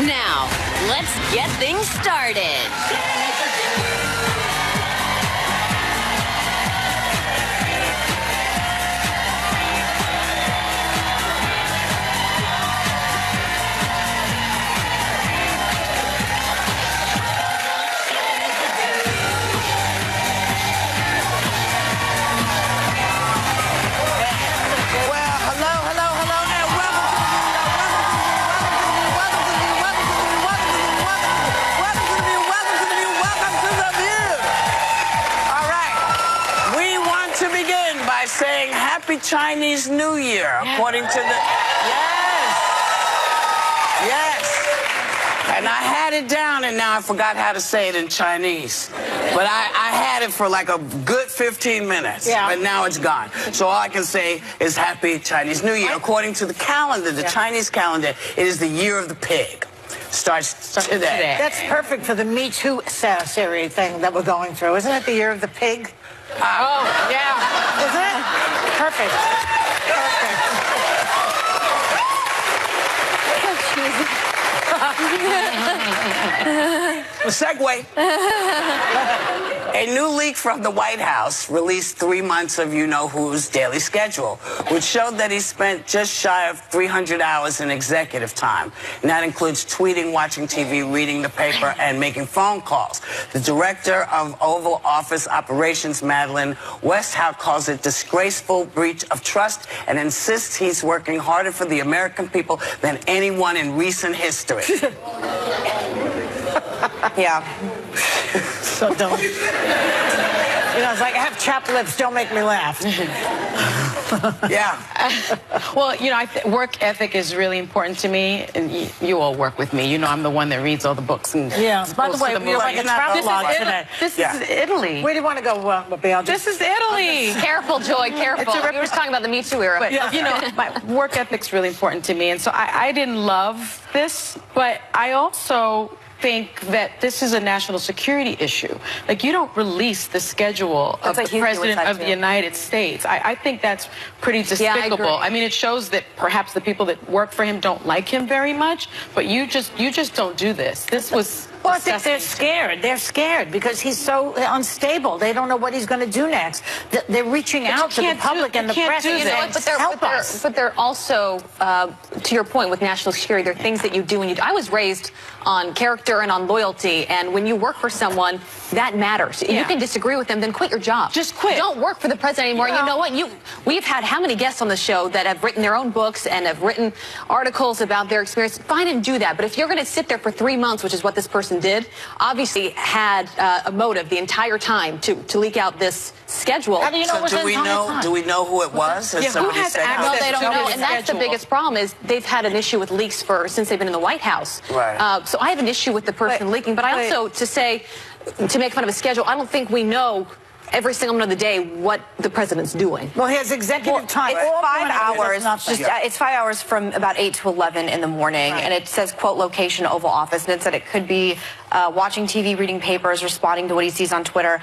Now, let's get things started. Saying Happy Chinese New Year, according to the... Yes. And I had it down, and now I forgot how to say it in Chinese. But I had it for like a good 15 minutes, but now it's gone. So all I can say is Happy Chinese New Year. According to the calendar, the Chinese calendar, it is the Year of the Pig. Starts today. That's perfect for the Me Too series thing that we're going through. Isn't it the Year of the Pig? Oh, yeah. Isn't it? Perfect. Segue. A new leak from the White House released 3 months of you-know-who's daily schedule, which showed that he spent just shy of 300 hours in executive time. And that includes tweeting, watching TV, reading the paper, and making phone calls. The director of Oval Office Operations, Madeleine Westhout, calls it disgraceful breach of trust and insists he's working harder for the American people than anyone in recent history. Yeah. So don't. You know, it's like, I have chapped lips, don't make me laugh. Yeah. Well, you know, work ethic is really important to me, and you all work with me. You know, I'm the one that reads all the books. And by the way, you're like a travel log today. This is Italy. Where do you want to go, Bill? This is Italy. Careful, Joy, careful. We were just talking about the Me Too era. But, you know, my work ethic's really important to me, and so I didn't love this, but I also think that this is a national security issue. Like, you don't release the schedule of the President of the United States. I think that's pretty despicable. I mean, it shows that perhaps the people that work for him don't like him very much, but you just don't do this. This was... Well, I think they're scared. They're scared because he's so unstable. They don't know what he's going to do next. They're reaching out to the public and the press. But they're also, to your point with national security, there are things that you do. I was raised on character and on loyalty, and when you work for someone, that matters. You can disagree with them, then quit your job. Just quit. Don't work for the president anymore. You know what? We've had how many guests on the show that have written their own books and have written articles about their experience? Fine and do that. But if you're going to sit there for 3 months, which is what this person did, obviously had a motive the entire time to leak out this schedule. How do you know? So do we know who it was? Yeah, who has access? No, they don't know, and that's the biggest problem. Is they've had an issue with leaks since they've been in the White House. Right. So I have an issue with the person leaking, but I also to make fun of a schedule. I don't think we know every single minute of the day what the president's doing. Well, his executive time. It's 5 hours. It's 5 hours from about 8 to 11 in the morning, and it says, quote, location Oval Office, and it said it could be watching TV, reading papers, responding to what he sees on Twitter.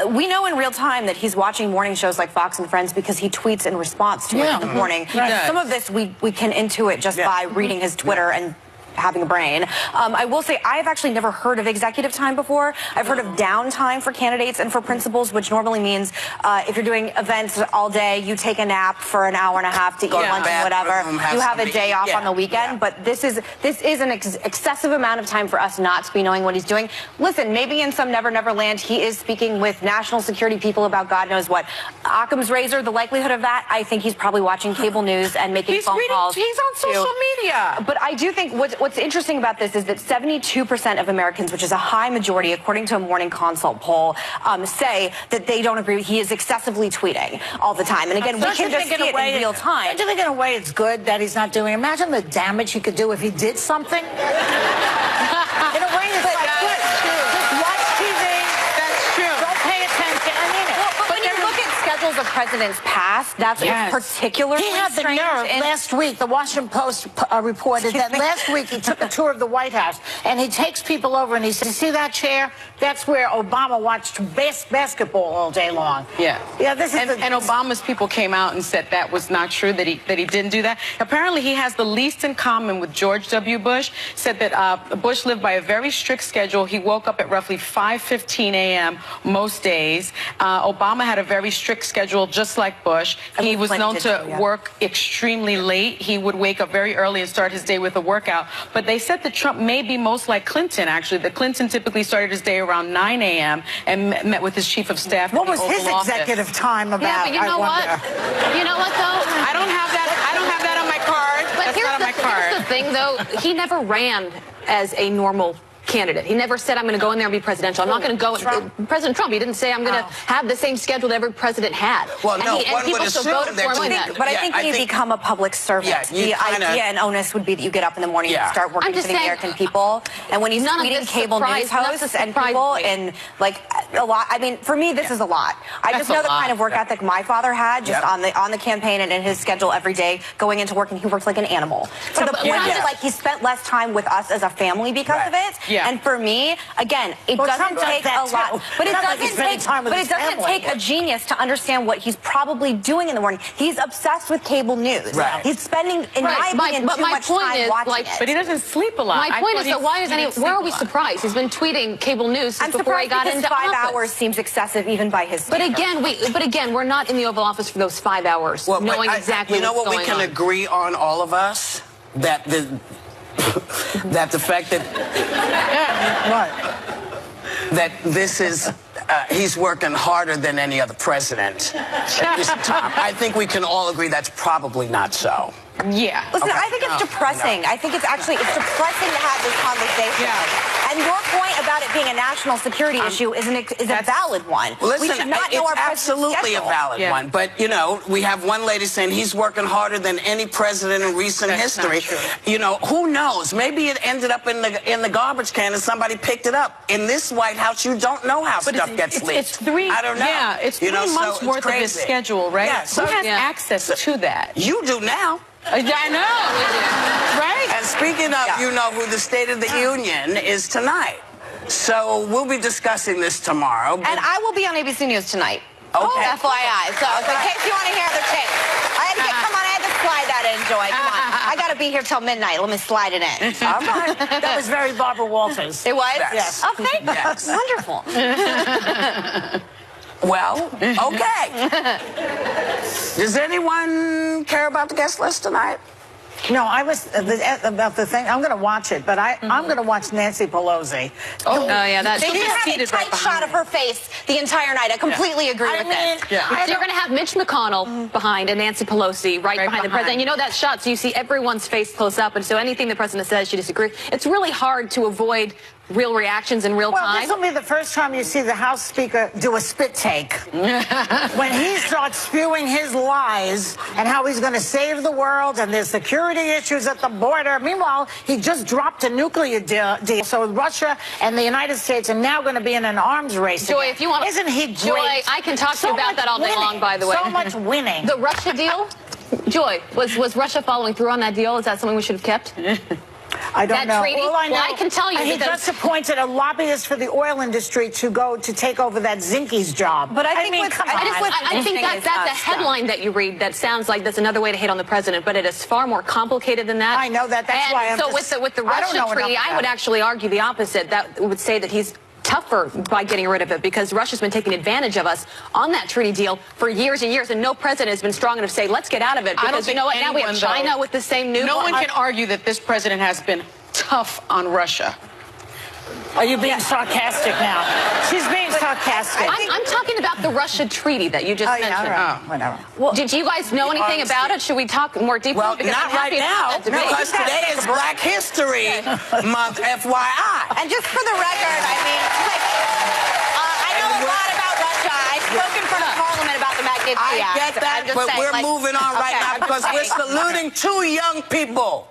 We know in real time that he's watching morning shows like Fox and Friends because he tweets in response to it in the morning. Some of this we can intuit just by reading his Twitter and having a brain. I will say I've actually never heard of executive time before. I've heard of downtime for candidates and for principals, which normally means if you're doing events all day, you take a nap for an hour and a half to eat lunch and whatever. You have a day off on the weekend, but this is an excessive amount of time for us not to be knowing what he's doing. Listen, maybe in some Never Never land, he is speaking with national security people about God knows what. Occam's razor, the likelihood of that, I think he's probably watching cable news and making phone calls. He's on social media. But I do think what's interesting about this is that 72% of Americans, which is a high majority, according to a Morning Consult poll, say that they don't agree. He is excessively tweeting all the time. And again, we can just see it in real time. Don't you think in a way it's good that he's not doing? Imagine the damage he could do if he did something. In a way, it's like, good. Just watch TV. That's true. Don't pay attention. I mean it. But when you look at schedules of presidents past. That's particularly He had the strange. nerve last week. The Washington Post reported that last week he took a tour of the White House, and he takes people over and he says, "See that chair? That's where Obama watched basketball all day long." Yeah. This is and Obama's people came out and said that was not true, that he didn't do that. Apparently, he has the least in common with George W. Bush. Said that Bush lived by a very strict schedule. He woke up at roughly 5:15 a.m. most days. Obama had a very strict schedule, just like Bush. He was known to work extremely late. He would wake up very early and start his day with a workout. But they said that Trump may be most like Clinton, actually. That Clinton typically started his day around 9 a.m. and met with his chief of staff. What was his executive time about? Yeah, but you know what? You know what, though? I don't have that on my card. But here's the thing, though. He never ran as a normal candidate. He never said, I'm going to go in there and be presidential. I'm not going to go. President Trump, he didn't say, I'm going to have the same schedule that every president had. Well, no, and people still voted for him. But I think when you become a public servant, the idea and onus would be that you get up in the morning and start working for the American people. And when he's tweeting cable news hosts and people and like a lot, I mean, for me, this is a lot. I just know the kind of work ethic my father had just on the campaign and in his schedule every day going into work, and he works like an animal. To the point that like he spent less time with us as a family because of it. And for me, again, it doesn't take a lot, but it doesn't take a genius to understand what he's probably doing in the morning. He's obsessed with cable news. He's spending, in my opinion, too much time watching it. But he doesn't sleep a lot. My point is that why are we surprised? He's been tweeting cable news since before he got into office. 5 hours seems excessive even by his standards. But again, we're not in the Oval Office for those 5 hours, knowing exactly what's going on. You know what we can agree on, all of us? That the fact that that this is he's working harder than any other president at this time. I think we can all agree that's probably not so. Yeah. Listen, I think it's depressing. I think it's depressing to have this conversation. And your point about it being a national security issue is a valid one. Listen, we should not know our absolutely a valid one. But, you know, we have one lady saying he's working harder than any president in recent history. You know, who knows? Maybe it ended up in the garbage can and somebody picked it up. In this White House, you don't know how stuff gets leaked. I don't know. Yeah, it's 3 months worth of his schedule, right? Yeah, Who has access to that? You do now. I know, right? And speaking of, you know, who the State of the Union is tonight. So we'll be discussing this tomorrow. And I will be on ABC News tonight. Okay. FYI. So in case you want to hear the tape. Come on, I had to slide that in, Joy. Come on. I got to be here till midnight. Let me slide it in. All right. That was very Barbara Walters. It was? Yes. Oh, thank you. Wonderful. Well, okay. Does anyone care about the guest list tonight? No, I was about the thing. I'm going to watch it, but I'm going to watch Nancy Pelosi. Oh yeah, that's. They had a tight shot of her face the entire night. I completely agree with it. So you're going to have Mitch McConnell behind and Nancy Pelosi right behind the president. You know that shot, so you see everyone's face close up, and so anything the president says, she disagrees. It's really hard to avoid real reactions in real time. Well, this will be the first time you see the House Speaker do a spit take. When he starts spewing his lies and how he's going to save the world and there's security issues at the border. Meanwhile, he just dropped a nuclear deal. So Russia and the United States are now going to be in an arms race. Joy, if you want, isn't he great? Joy, I can talk to you about that all day long, by the way. So much winning. The Russia deal? Joy, was Russia following through on that deal? Is that something we should have kept? I don't know. Treaty? Well, I know. Well, I can tell you. He just appointed a lobbyist for the oil industry to take over that Zinke's job. But I think that's a headline that you read that sounds like that's another way to hate on the president, but it is far more complicated than that. I know that. That's why I'm with the Russia treaty, I would actually argue the opposite. That would say that he's tougher by getting rid of it because Russia's been taking advantage of us on that treaty deal for years and years, and no president has been strong enough to say, let's get out of it, because you know what, now we have China with the same nuke. No one can argue that this president has been tough on Russia. Are you being sarcastic now? She's being sarcastic. I'm talking about the Russia treaty that you just mentioned. Whatever. Well, did you guys know anything about it? Should we talk more deeply? Well, because not right now, because today is Black History Month, FYI. And just for the record, I mean, I know a lot about Russia. I spoke in front of Parliament about the Magnitsky Act. I get that, but we're moving on right now because we're saluting 2 young people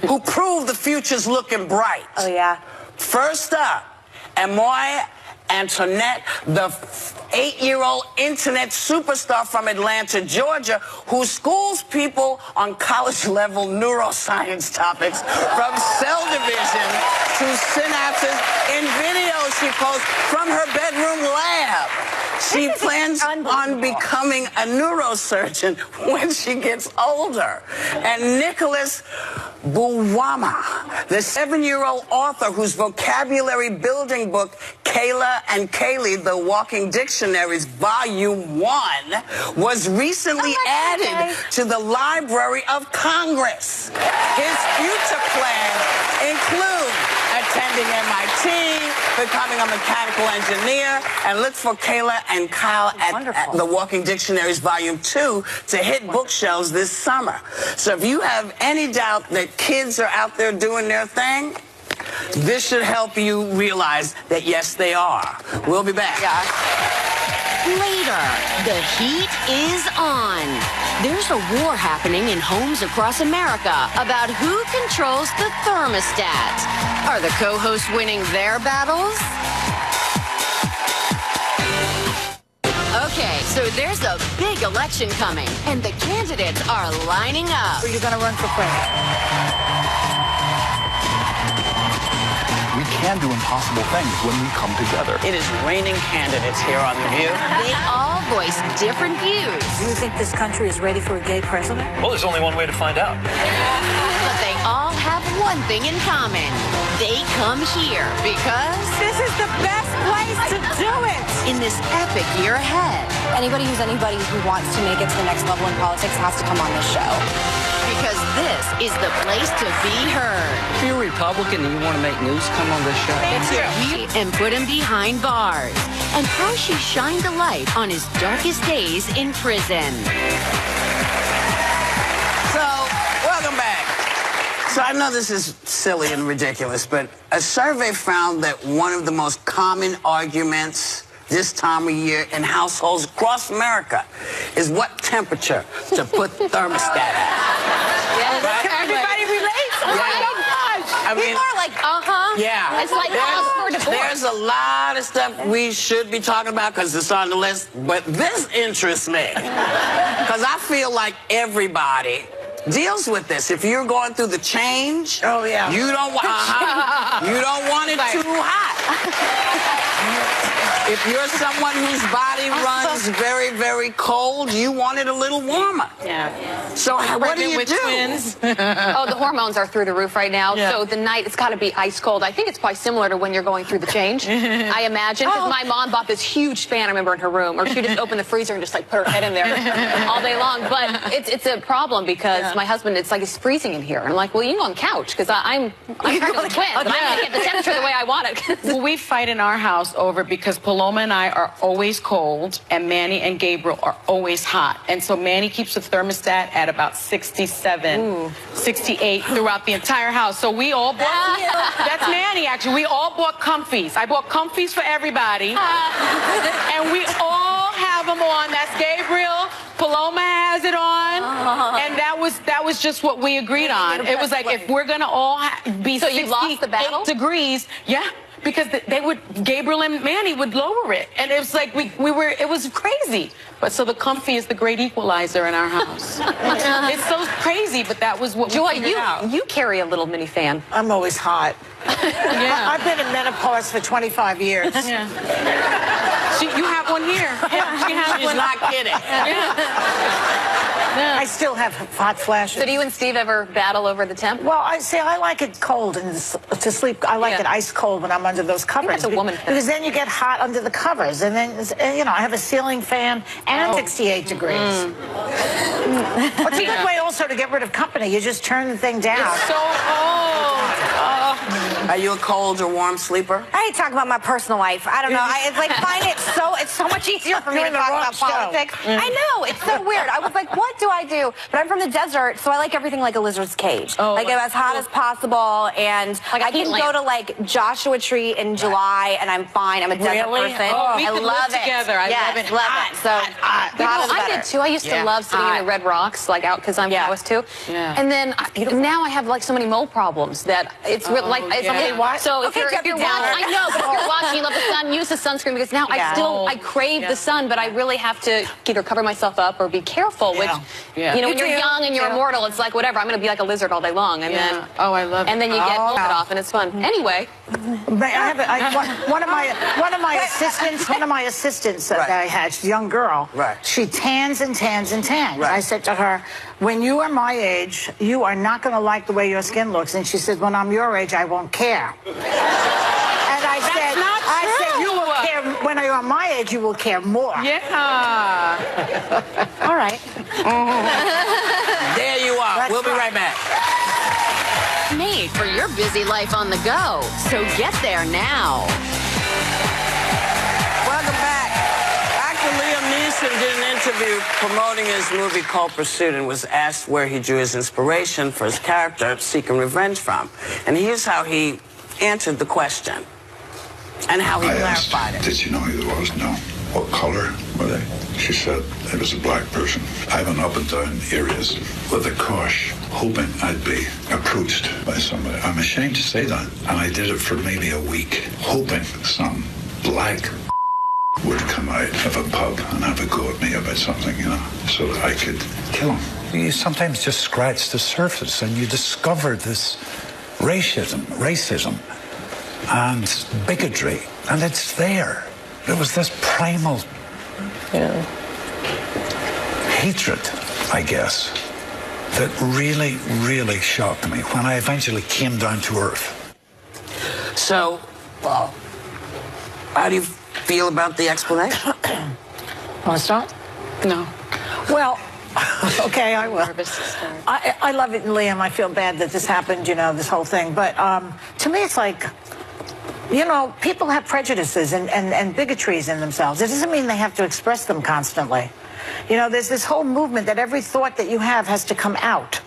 who prove the future's looking bright. Oh, yeah. First up, Amoy Antoinette, the 8-year-old internet superstar from Atlanta, Georgia, who schools people on college-level neuroscience topics from cell division to synapses in videos she posts from her bedroom lab. She plans on becoming a neurosurgeon when she gets older. And Nicholas Buwama, the 7-year-old author whose vocabulary building book, Kayla and Kaylee, The Walking Dictionaries, Volume 1, was recently added to the Library of Congress. His future plans include attending MIT, becoming a mechanical engineer, and look for Kayla and Kyle at The Walking Dictionaries Volume 2 to hit bookshelves this summer. So if you have any doubt that kids are out there doing their thing, this should help you realize that, yes, they are. We'll be back. Later, the heat is on. There's a war happening in homes across America about who controls the thermostat. Are the co-hosts winning their battles? Okay, so there's a big election coming, and the candidates are lining up. Are you going to run for president? We can do impossible things when we come together. It is raining candidates here on The View. They all voice different views. Do you think this country is ready for a gay president? Well, there's only one way to find out. But they all have one thing in common. They come here because This is the best place to do it. in this epic year ahead. Anybody who wants to make it to the next level in politics has to come on this show. Because this is the place to be heard. If you're a Republican and you want to make news, come on this show. And put him behind bars. And how she shined a light on his darkest days in prison. So, welcome back. So I know this is silly and ridiculous, but a survey found that one of the most common arguments this time of year in households across America is what temperature to put the thermostat at. Everybody relates. Oh my gosh. I mean, People are like, yeah. It's like cause for divorce. There's a lot of stuff we should be talking about because it's on the list, but this interests me because I feel like everybody deals with this. If you're going through the change, Oh, yeah. you don't want you don't want it too hot. If you're someone whose body runs very, very cold, you want it a little warmer. Yeah. So what do you with do? twins. Oh, the hormones are through the roof right now. Yeah. So the night, it's got to be ice cold. I think it's probably similar to when you're going through the change, I imagine. Because my mom bought this huge fan, I remember, in her room. Or she just opened the freezer and just like put her head in there all day long. But it's a problem because my husband, it's like it's freezing in here. And I'm like, well, you can go on the couch because I'm pregnant with twins. And I'm going to get the temperature the way I want it. Well, we fight in our house over because Paloma and I are always cold and Manny and Gabriel are always hot. And so Manny keeps the thermostat at about 67, 68 throughout the entire house. So we all bought, that's Manny actually, we all bought comfies. I bought comfies for everybody. And we all have them on. That's Gabriel. Paloma has it on. And that was just what we agreed on. It was like, if we're going to all be So you lost the battle? 68 degrees, yeah. Because they would, Gabriel and Manny would lower it. And it was like, it was crazy. But so the comfy is the great equalizer in our house. It's so crazy, but that was what Joy, we figured out. you carry a little mini fan. I'm always hot. Yeah. I've been in menopause for 25 years. Yeah. You have one here. Yeah, she has She's one. not kidding. I still have hot flashes. So do you and Steve ever battle over the temp? Well, I like it cold and to sleep. I like it ice cold when I'm under those covers. that's a woman thing. Because then you get hot under the covers, and then I have a ceiling fan and 68 degrees. Well, it's a good way also to get rid of company. You just turn the thing down. It's so cold. Are you a cold or warm sleeper? I hate talking about my personal life. I don't know. It's so much easier for me to Doing the talk wrong about show. politics. I know. It's so weird. I was like, what do I do? But I'm from the desert, so I like everything like a lizard's cage. Like as hot as possible. And Like a I can heat go lamp. to like Joshua Tree in July, and I'm fine. I'm a desert Really? person. Oh. We I could love live it. together. I yes, love it. love it. So hot is I better. did too. I used to love sitting in the Red Rocks, like out because I'm Taoist too. Yeah. And then now I have like so many mole problems that it's like I'm So if you're watching, I know, but if you're watching, you love the sun, use the sunscreen, because now I crave the sun, but I really have to either cover myself up or be careful, which, you know, when you're young and you're immortal, it's like, whatever, I'm going to be like a lizard all day long, and then, I love it. And then you get it off, and it's fun. Anyway. One of my assistants that I had, she's a young girl, she tans and tans and tans. I said to her, when you are my age, you are not going to like the way your skin looks. And she said, when I'm your age, I won't care. And I said, you will care, when you're my age, you will care more. Yeah. All right. There you are. We'll be right back. Made for your busy life on the go. So get there now. Welcome back. Actor Liam Neeson did an interview promoting his movie Cold Pursuit and was asked where he drew his inspiration for his character seeking revenge from. And here's how he answered the question and how he clarified it. Did you know who it was? No. What color were they? She said it was a black person. I went up and down areas with a kosh, hoping I'd be approached by somebody. I'm ashamed to say that. And I did it for maybe a week, hoping some black would come out of a pub and have a go at me about something, you know, so that I could kill him. You sometimes just scratch the surface and you discover this racism and bigotry, and it's there. There was this primal hatred, I guess, that really, really shocked me when I eventually came down to earth. So, how do you feel about the explanation? Want to start? No. Well, okay, I will. I love it, Liam. I feel bad that this happened, you know, this whole thing. But to me, it's like, you know, people have prejudices and bigotries in themselves. It doesn't mean they have to express them constantly. You know, there's this whole movement that every thought that you have has to come out.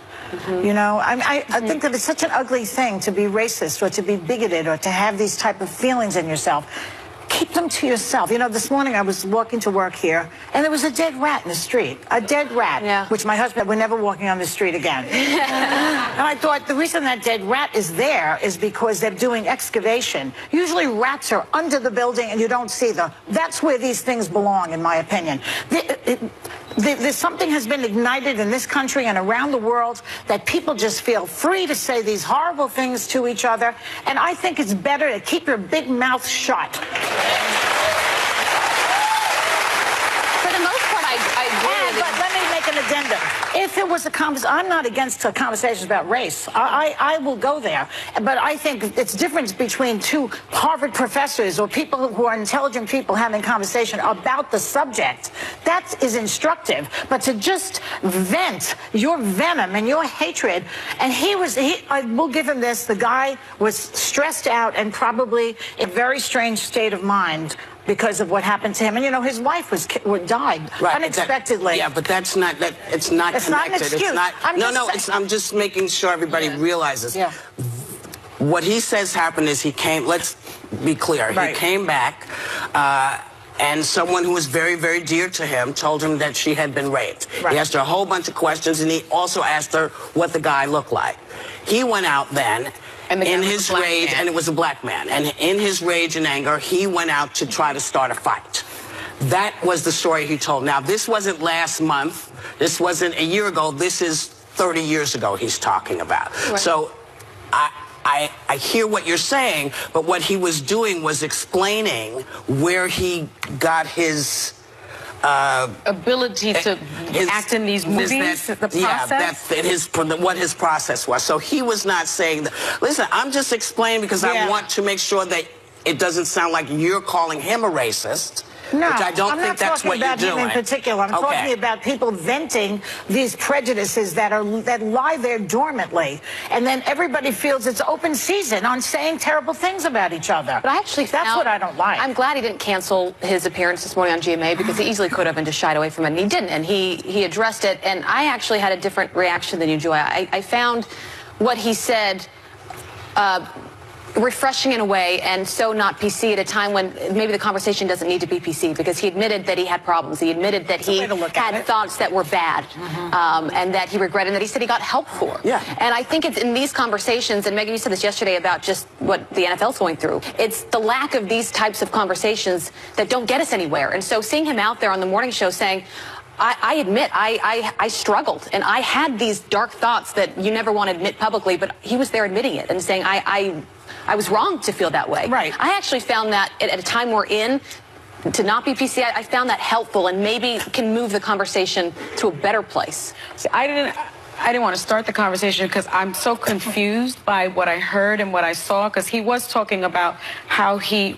You know, I think that it's such an ugly thing to be racist or to be bigoted or to have these type of feelings in yourself. Keep them to yourself. You know, this morning I was walking to work here, and there was a dead rat in the street. A dead rat, which my husband, we're never walking on the street again. And I thought the reason that dead rat is there is because they're doing excavation. Usually rats are under the building and you don't see them. That's where these things belong, in my opinion. There's something has been ignited in this country and around the world that people just feel free to say these horrible things to each other. And I think it's better to keep your big mouth shut. For the most part, I agree. But let me make an addendum. If there was a conversation, I'm not against conversations about race. I will go there. But I think it's difference between two Harvard professors or people who are intelligent people having conversation about the subject. That is instructive. But to just vent your venom and your hatred, and I will give him this, the guy was stressed out and probably in a very strange state of mind because of what happened to him. And, you know, his wife died unexpectedly. But that's not, it's not it's connected. Not an excuse. It's not, I'm just making sure everybody realizes. What he says happened is he came, let's be clear, he came back, and someone who was very, very dear to him told him that she had been raped. He asked her a whole bunch of questions, and he also asked her what the guy looked like. He went out then, in his rage, and it was a black man, and in his rage and anger, he went out to try to start a fight. That was the story he told. Now, this wasn't last month. This wasn't a year ago. This is 30 years ago he's talking about. So I hear what you're saying, but what he was doing was explaining where he got his ability to act in these movies, the process? What his process was. So he was not saying, listen, I'm just explaining because I want to make sure that it doesn't sound like you're calling him a racist. No, which I don't think that's what you're doing. I'm not talking about him in particular. I'm talking about people venting these prejudices that lie there dormantly, and then everybody feels it's open season on saying terrible things about each other. But I actually that's what I don't like. I'm glad he didn't cancel his appearance this morning on GMA because he easily could have and just shied away from it, and he didn't, and he addressed it. And I actually had a different reaction than you, Joy. I found what he said refreshing in a way and so not PC at a time when maybe the conversation doesn't need to be PC, because he admitted that he had problems. He admitted that he had thoughts that were bad, and that he regretted, and that he said he got help for. Yeah. And I think it's in these conversations, and Meghan, you said this yesterday about just what the NFL's going through. It's the lack of these types of conversations that don't get us anywhere. And so seeing him out there on the morning show saying, I admit, I struggled, and I had these dark thoughts that you never want to admit publicly, but he was there admitting it and saying, I was wrong to feel that way. Right. I actually found that at a time we're in, to not be PC, I found that helpful and maybe can move the conversation to a better place. See, I didn't want to start the conversation because I'm so confused by what I heard and what I saw, because he was talking about how he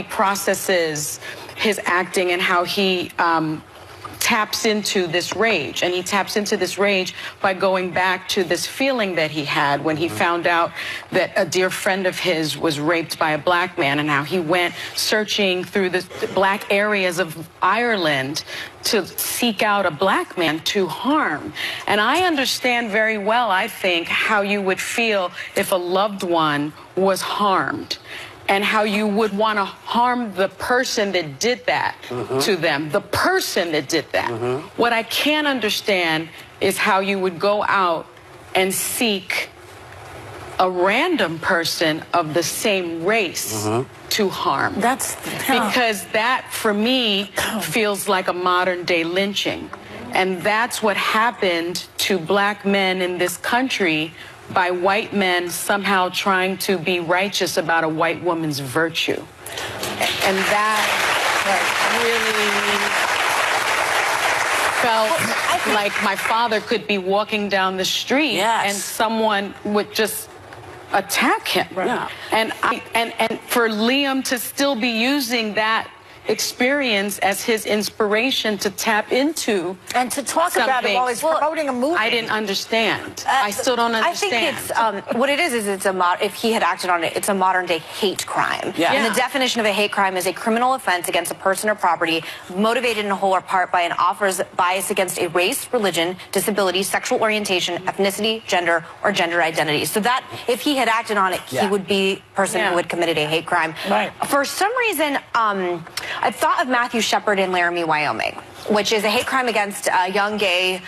processes his acting and how he taps into this rage. And he taps into this rage by going back to this feeling that he had when he found out that a dear friend of his was raped by a black man, and how he went searching through the black areas of Ireland to seek out a black man to harm. And I understand very well, I think, how you would feel if a loved one was harmed, and how you would want to harm the person that did that to them, the person that did that. What I can't understand is how you would go out and seek a random person of the same race to harm. Because that, for me, feels like a modern day lynching. And that's what happened to black men in this country by white men somehow trying to be righteous about a white woman's virtue. And that really felt like my father could be walking down the street and someone would just attack him. And for Liam to still be using that experience as his inspiration to tap into and to talk about it while he's promoting a movie. I didn't understand. I still don't understand. I think it's what it is it's if he had acted on it, it's a modern day hate crime. And the definition of a hate crime is a criminal offense against a person or property motivated in whole or part by an offer's bias against a race, religion, disability, sexual orientation, ethnicity, gender, or gender identity. So that if he had acted on it, he would be a person who had committed a hate crime. For some reason, I thought of Matthew Shepard in Laramie, Wyoming, which is a hate crime against a young gay.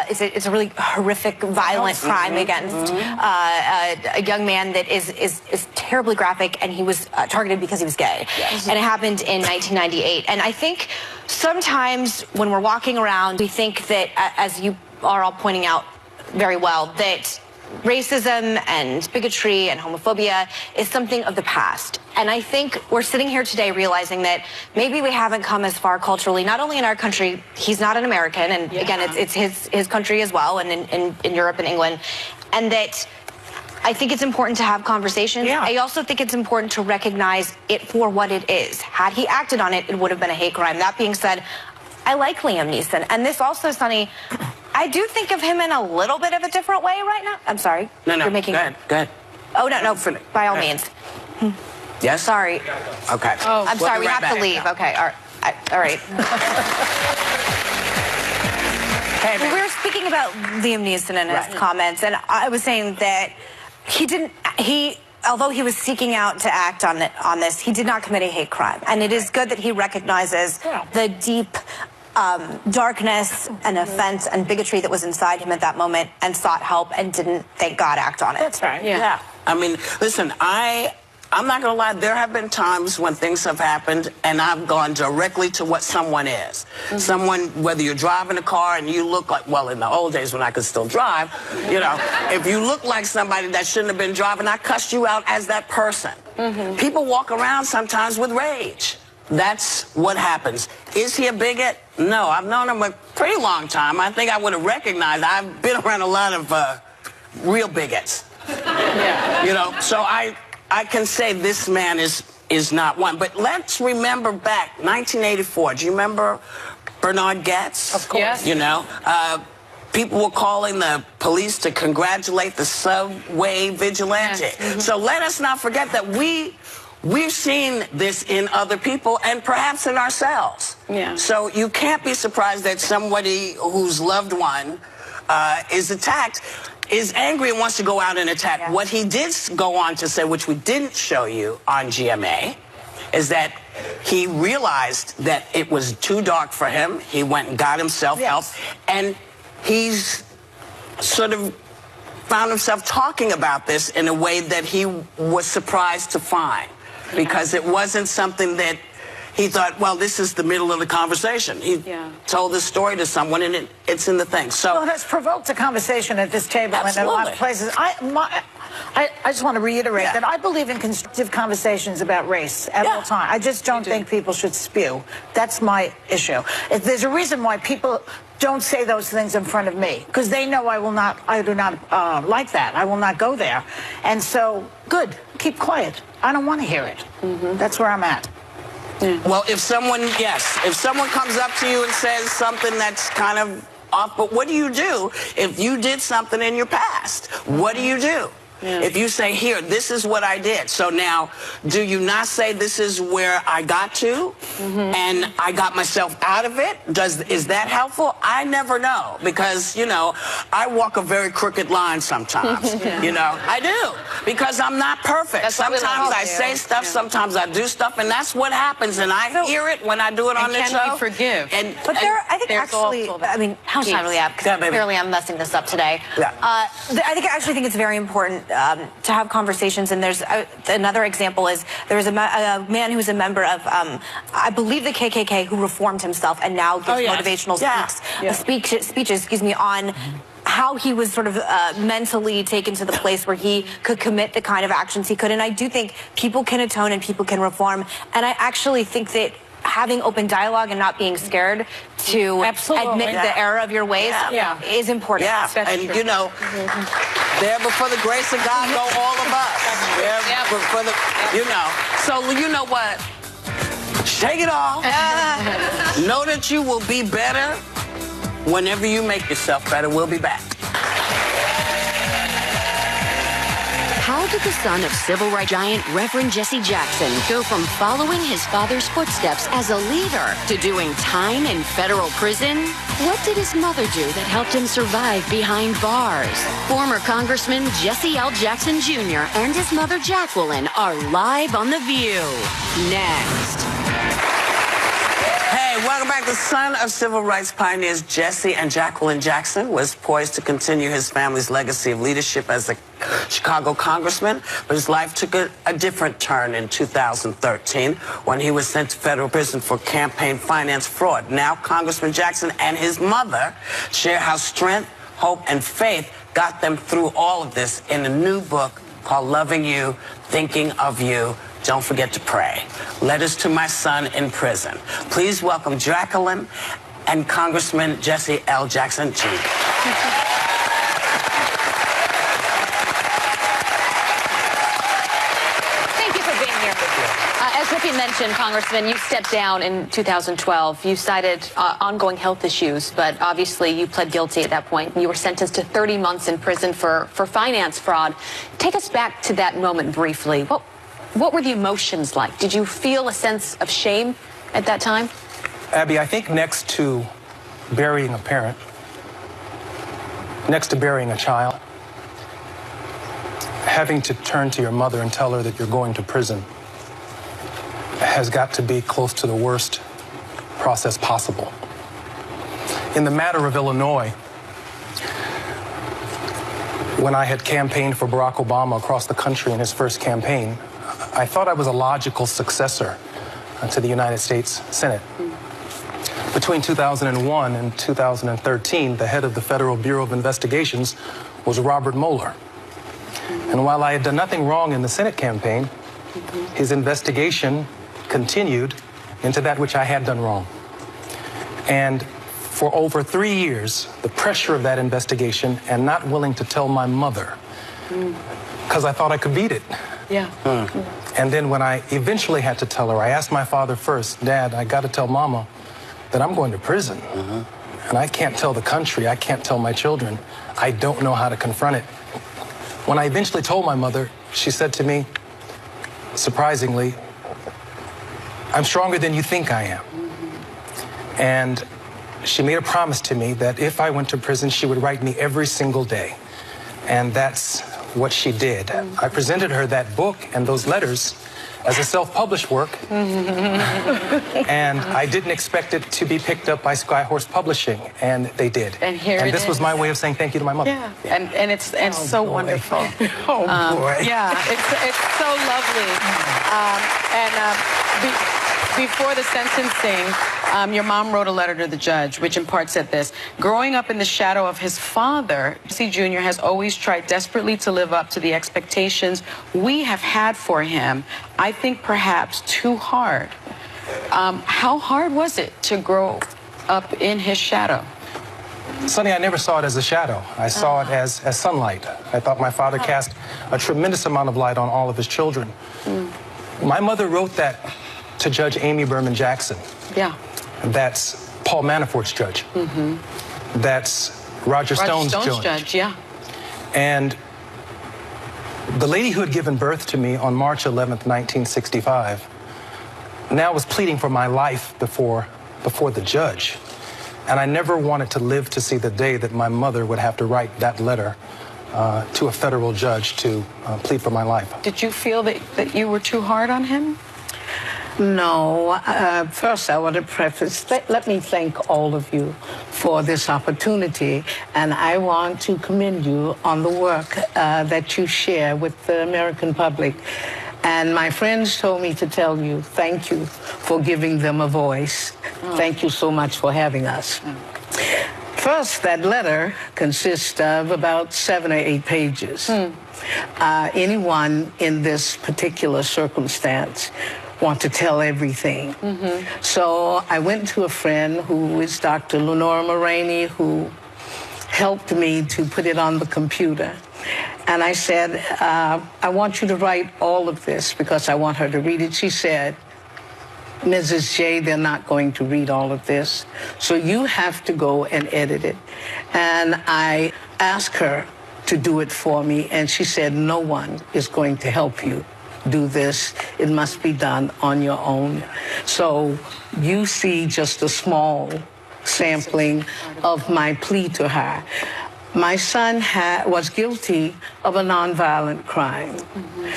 It's a really horrific, violent crime against a young man that is terribly graphic, and he was targeted because he was gay. And it happened in 1998. And I think sometimes when we're walking around, we think that, as you are all pointing out very well, that racism and bigotry and homophobia is something of the past. And I think we're sitting here today realizing that maybe we haven't come as far culturally, not only in our country. He's not an American, and again, it's his country as well, and in Europe and England. And that I think it's important to have conversations. I also think it's important to recognize it for what it is. Had he acted on it, it would have been a hate crime. That being said, I like Liam Neeson. And this also, Sonny, I do think of him in a little bit of a different way right now. I'm sorry. No, You're making... go ahead. Oh, no, by all means. Yes? Sorry. Okay. Oh, I'm sorry, we have to leave. Okay, all right. Hey, we were speaking about Liam Neeson and his comments, and I was saying that although he was seeking out to act on this, he did not commit a hate crime. And it is good that he recognizes the deep darkness and offense and bigotry that was inside him at that moment, and sought help and didn't, thank God, act on it. That's right. Yeah. I mean, listen, I'm not going to lie. There have been times when things have happened and I've gone directly to what someone is. Someone, whether you're driving a car and you look like, well, in the old days when I could still drive, you know, if you look like somebody that shouldn't have been driving, I cussed you out as that person. People walk around sometimes with rage. That's what happens. Is he a bigot? No, I've known him a pretty long time. I think I would have recognized. I've been around a lot of real bigots. You know, so I can say this man is not one. But let's remember back, 1984. Do you remember Bernard Goetz? Of course. Yes. You know, people were calling the police to congratulate the subway vigilante. So let us not forget that we've seen this in other people and perhaps in ourselves. So you can't be surprised that somebody whose loved one is attacked. is angry and wants to go out and attack. Yeah. What he did go on to say, which we didn't show you on GMA, is that he realized that it was too dark for him. He went and got himself help, and he's sort of found himself talking about this in a way that he was surprised to find, because it wasn't something that he thought, well, this is the middle of the conversation. He told this story to someone, and it's in the thing. So, well, it has provoked a conversation at this table and in a lot of places. I just want to reiterate that I believe in constructive conversations about race at all times. I just don't think people should spew. That's my issue. There's a reason why people don't say those things in front of me, because they know I do not like that. I will not go there. And so, good, keep quiet. I don't want to hear it. That's where I'm at. Well, if someone comes up to you and says something that's kind of off, but what do you do if you did something in your past? What do you do? If you say, here, this is what I did. So now, do you not say this is where I got to and I got myself out of it? Is that helpful? I never know, because, you know, I walk a very crooked line sometimes. You know, I do, because I'm not perfect. Sometimes I say stuff, sometimes I do stuff, and that's what happens, and I hear it when I do it on the show. Can we forgive? But I think actually, I mean, how's time really up? Because clearly I'm messing this up today. I actually think it's very important to have conversations, and there's another example is there was a man who was a member of I believe the KKK who reformed himself and now gives motivational speeches on how he was sort of mentally taken to the place where he could commit the kind of actions he could. And I do think people can atone and people can reform, and I actually think that having open dialogue and not being scared to admit the error of your ways is important. And you know, there before the grace of God go all of us. Before the, you know. So you know what? Shake it off. Know that you will be better whenever you make yourself better. We'll be back. How did the son of civil rights giant Reverend Jesse Jackson go from following his father's footsteps as a leader to doing time in federal prison? What did his mother do that helped him survive behind bars? Former Congressman Jesse L. Jackson Jr. and his mother Jacqueline are live on The View. Next. Hey, welcome back. The son of civil rights pioneers Jesse and Jacqueline Jackson was poised to continue his family's legacy of leadership as a Chicago congressman, but his life took a different turn in 2013 when he was sent to federal prison for campaign finance fraud. Now, Congressman Jackson and his mother share how strength, hope, and faith got them through all of this in a new book called Loving You, Thinking of You. Don't forget to pray. Letters to My Son in Prison. Please welcome Jacqueline and Congressman Jesse L. Jackson Jr. Thank you for being here. As Whoopi mentioned, Congressman, you stepped down in 2012. You cited ongoing health issues, but obviously you pled guilty at that point. You were sentenced to 30 months in prison for finance fraud. Take us back to that moment briefly. What were the emotions like? Did you feel a sense of shame at that time? Abby, I think next to burying a parent, next to burying a child, having to turn to your mother and tell her that you're going to prison has got to be close to the worst process possible. In the matter of Illinois, when I had campaigned for Barack Obama across the country in his first campaign, I thought I was a logical successor to the United States Senate. Between 2001 and 2013, the head of the Federal Bureau of Investigations was Robert Mueller. And while I had done nothing wrong in the Senate campaign, his investigation continued into that which I had done wrong. And for over 3 years, the pressure of that investigation and not willing to tell my mother, because I thought I could beat it. And then when I eventually had to tell her, I asked my father first, Dad, I got to tell Mama that I'm going to prison. And I can't tell the country, I can't tell my children. I don't know how to confront it. When I eventually told my mother, she said to me, surprisingly, I'm stronger than you think I am. And she made a promise to me that if I went to prison, she would write me every single day. And that's what she did. I presented her that book and those letters as a self-published work, and I didn't expect it to be picked up by Skyhorse Publishing, and they did. And here and it this is. was my way of saying thank you to my mother. Yeah, and it's so wonderful. Oh, boy. Yeah, it's so lovely. Before the sentencing, your mom wrote a letter to the judge, which in part said this: growing up in the shadow of his father, C. Jr. has always tried desperately to live up to the expectations we have had for him. I think perhaps too hard. How hard was it to grow up in his shadow? Sonny, I never saw it as a shadow. I saw it as sunlight. I thought my father cast a tremendous amount of light on all of his children. My mother wrote that to Judge Amy Berman Jackson. Yeah. That's Paul Manafort's judge. That's Roger Stone's judge. Yeah. And the lady who had given birth to me on March 11th, 1965, now was pleading for my life before the judge. And I never wanted to live to see the day that my mother would have to write that letter to a federal judge to plead for my life. Did you feel that you were too hard on him? No. First, I want to preface, let me thank all of you for this opportunity, and I want to commend you on the work that you share with the American public. And my friends told me to tell you, thank you for giving them a voice. Thank you so much for having us. First, that letter consists of about 7 or 8 pages. Anyone in this particular circumstance want to tell everything. So I went to a friend who is Dr. Lenora Moraney, who helped me to put it on the computer. And I said, I want you to write all of this because I want her to read it. She said, Mrs. J, they're not going to read all of this, so you have to go and edit it. And I asked her to do it for me, and she said, no one is going to help you do this. It must be done on your own. So you see just a small sampling of my plea to her. My son was guilty of a nonviolent crime.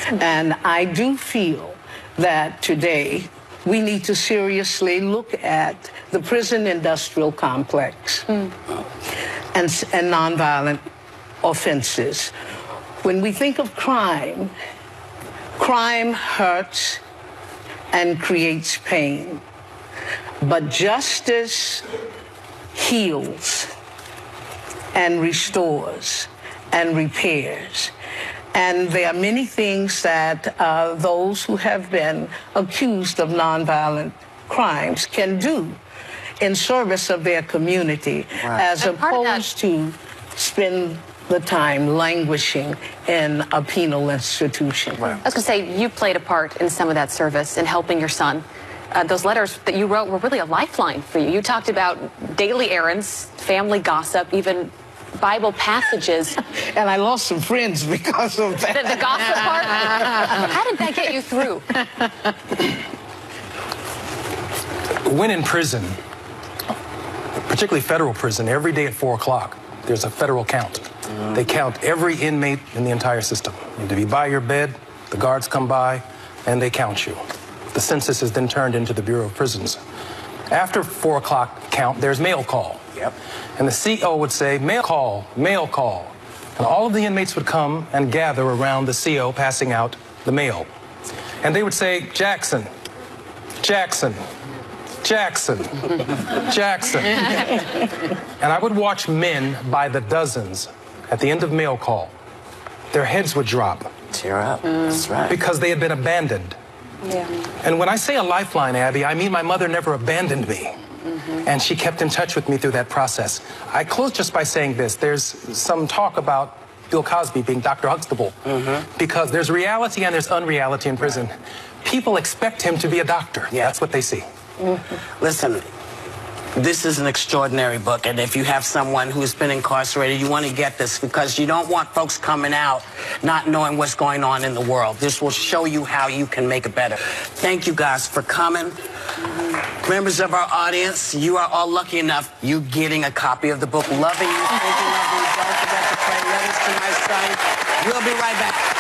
And I do feel that today we need to seriously look at the prison industrial complex and nonviolent offenses. When we think of crime, crime hurts and creates pain. But justice heals and restores and repairs. And there are many things that those who have been accused of nonviolent crimes can do in service of their community, as opposed to spend the time languishing in a penal institution. I was going to say, you played a part in some of that service in helping your son. Those letters that you wrote were really a lifeline for you. You talked about daily errands, family gossip, even Bible passages. And I lost some friends because of that. The gossip part? How did that get you through? When in prison, particularly federal prison, every day at 4 o'clock, there's a federal count. They count every inmate in the entire system. You need to be by your bed, the guards come by, and they count you. The census is then turned into the Bureau of Prisons. After 4 o'clock count, there's mail call. And the CO would say, mail call, mail call. And all of the inmates would come and gather around the CO passing out the mail. And they would say, Jackson, Jackson, Jackson, Jackson. And I would watch men by the dozens at the end of mail call. Their heads would drop. Tear up. That's right. Because they had been abandoned. And when I say a lifeline, Abby, I mean my mother never abandoned me. And she kept in touch with me through that process. I close just by saying this. There's some talk about Bill Cosby being Dr. Huxtable, because there's reality and there's unreality in prison. People expect him to be a doctor. That's what they see. Listen, this is an extraordinary book, and if you have someone who's been incarcerated, you want to get this, because you don't want folks coming out not knowing what's going on in the world. This will show you how you can make it better. Thank you guys for coming. Members of our audience, you are all lucky enough you getting a copy of the book. Loving you, thinking of you. Don't forget to pray letters to my everybody. We'll be right back.